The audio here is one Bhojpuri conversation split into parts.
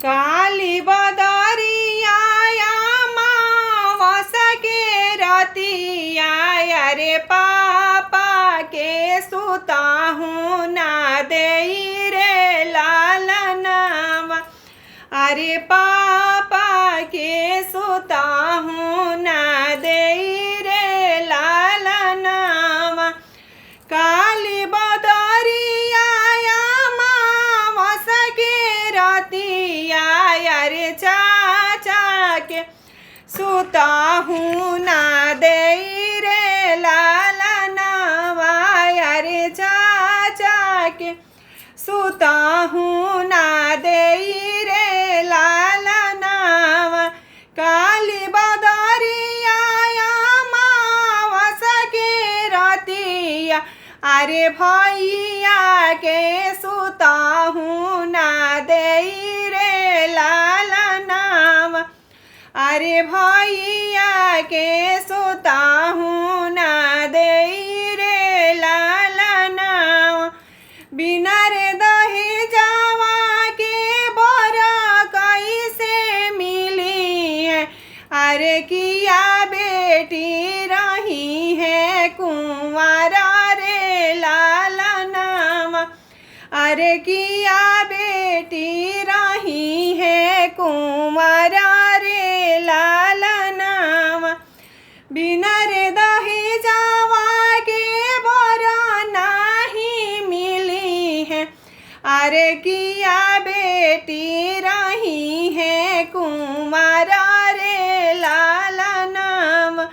काली बदरिया मावस के रतिया रे पापा के सुता हूँ ना दे रे लालनवा। अरे पापा के सुता हूँ ना दे रे लालनवा। काली बदरिया मावस के रतिया रे चाचा के सुता हूँ ना दे रे लालनवा। रे चाचा के सुता हूँ ना दे रे लालनवा। काली बदरिया मावस के रतिया अरे भैया के सुता हूँ ना दे रे लालनवा। अरे भैया के सुता हूँ ना दे रे लालनवा। बिना रे दहेजवा के बरा कैसे मिली है। अरे किया बेटी रही है कुंवारा रे लालनवा। अरे किया बेटी रही है कुंवारा रे लालनवा। बिना रे दहेजवा के बरा नहीं मिली है। अरे किया बेटी रही है कुंवारा रे लालनवा।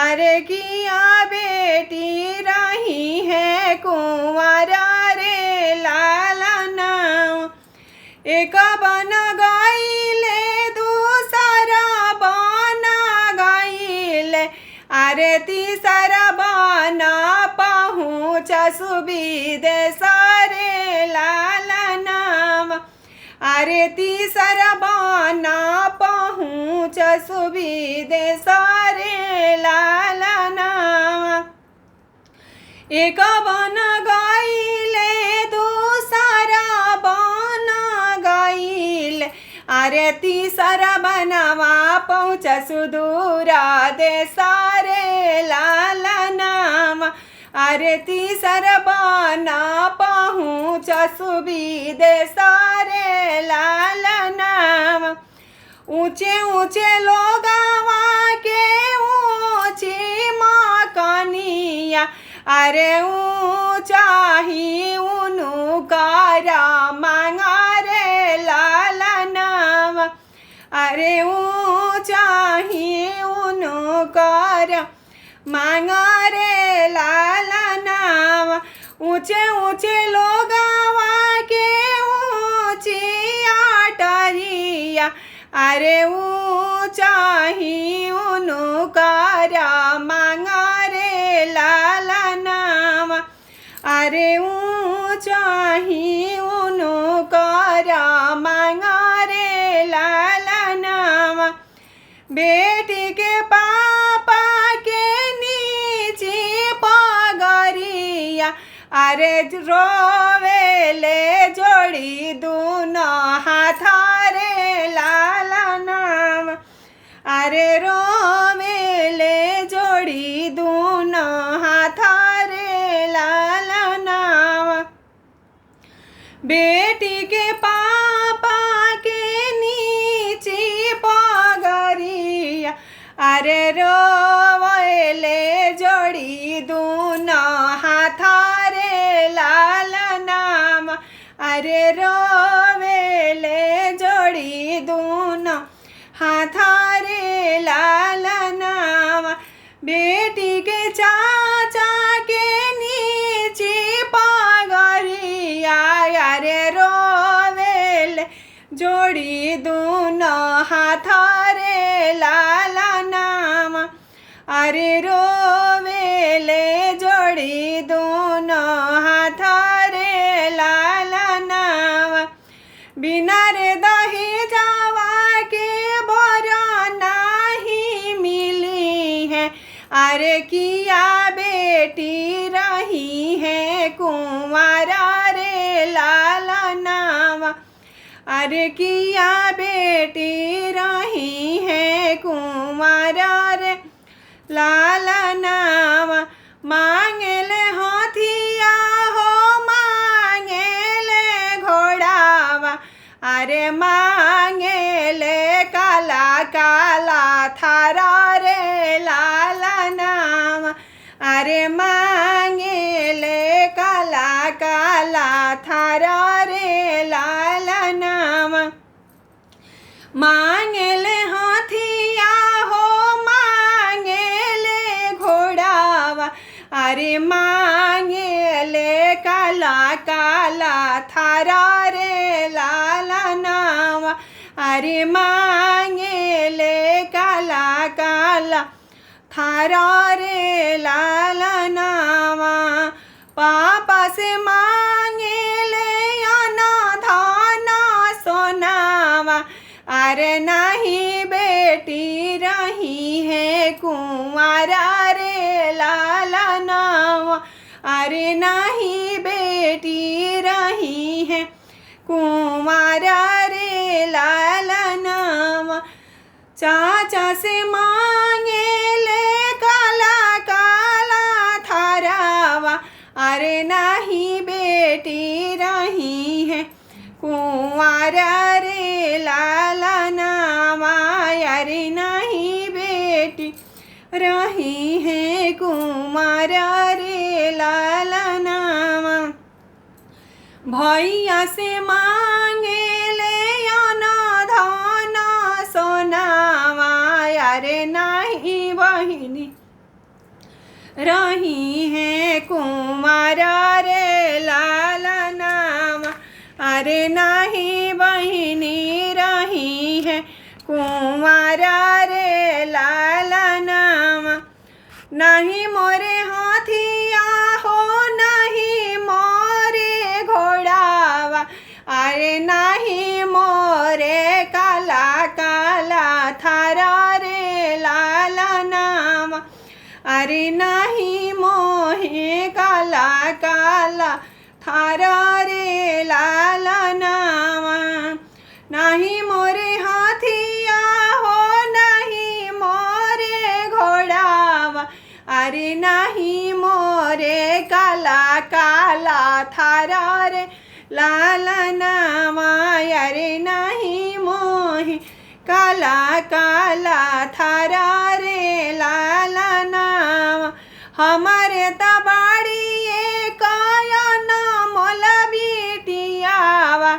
अरे किया बेटी रही है कुंवारा रे लालनवा। एक बन गईले दूसरा बन गईले अरे तीसरा बन पहुँच सुविदे सारे लालनवा। अरे तीसरा बन पहुँच सुविदे सारे लालनवा। एक बन गईले दूसरा बन गईले अरे तीसरा बनवा पहुँच सुदूरा दे सारे लालनवा। अरे तीसरा बना पहुँच सुविदे सारे लालनवा। ऊंचे ऊंचे लोगवा के ऊंची मकनिया अरे ऊंचा ही उनु कारा मांगा रे लालनवा। अरे ऊंचा ही उनु कारा मांगा रे लालनवा। ऊंचे ऊंचे लोगवा के ऊंची आटरिया अरे ऊंचा ही उनु कारा मांगा रे लालनवा। अरे ऊंचा ही उनु कारा मांगा रे लालनवा। बेटी के पापा के नीचे पगरिया अरे रोवेले जोड़ी दोनों हाथ रे लालनवा। अरे रोवेले जोड़ी दोनों हाथ रे लालनवा। बेटी के पापा के नीचे पगरिया अरे रोवेले जोड़ी दोनों हाथ रे लालनवा। अरे रोवेले जोड़ी दोनों हाथ रे लालनवा। बेटी के चाचा के नीचे पगरिया अरे रोवेले जोड़ी दोनों हाथ रे लालनवा। अरे रोवेले जोड़ी दोनों हाथ रे लालनवा। बिना रे दहेजवा के बरा नहीं मिली है। अरे किया बेटी रही है कुंवारा रे लालनवा। अरे किया बेटी रही है कुंवर रे लालनावा मांगेले हाथिया हो मांगेले घोड़ावा अरे मांगेले काला काला थारा रे लालनावा अरे मांगेले काला काला थारा रे लालनावा मांगेले हाथिया हो मांगेले घोड़ावा अरे मांगेले काला काला थारा रे लालनावा अरे मांगेले काला काला थारा रे लालनावा पापा से मांगेले अनाधाना सोनावा अरे नहीं बेटी रही है कुंवारा रे लालनावा अरे नहीं बेटी रही है कुंवारा रे लालनावा चाचा से मांगेले काला काला थारावा अरे नहीं बेटी रही है कुंवारा रे लालनावा अरे नहीं बेटी रही है कुंवारा रे लालनावा भैया से मांगेले अनाधाना सोनावा अरे नहीं बहिनी रही है कुंवारा रे लालनावा अरे नहीं बहिनी रही है कुंवारा रे लालनावा नहीं मोरे हाथिया हो नहीं मोरे घोड़ावा अरे नहीं मोरे काला काला थारा रे लालनावा अरे नहीं मोहे काला काला थारा रे लालनावा नहीं मोरे हाथिया हो नहीं मोरे घोड़ावा अरे नहीं मोरे काला काला थारा रे लालनावा अरे नहीं मोहे काला काला थारा रे लालनावा हमारे तबाड़िए काया ना मोला बिटियावा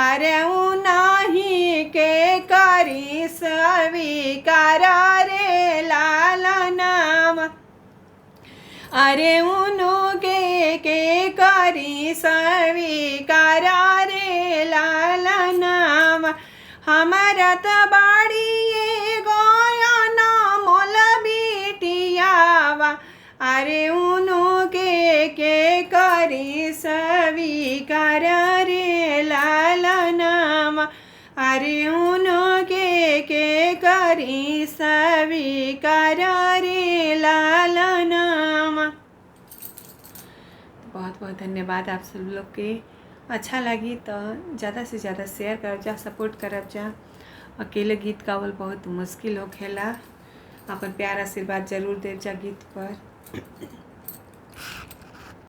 अरे उनाही के करी स्वीकार रे लालनावा अरे के करी स्वीकार रे लालनावा हमारा तबाड़िए गया ना मोल बिटियावा अरे के करी स्वीकार रे लालनावा अरे के करी स्वीकार रे लालनावा। बहुत बहुत धन्यवाद आप सब लोग के। अच्छा लगी तो ज़्यादा से ज़्यादा शेयर कर जा, सपोर्ट करब जा। अकेले गीत गावल बहुत मुश्किल होखेला, अपन प्यार आशीर्वाद जरूर दे जा गीत पर।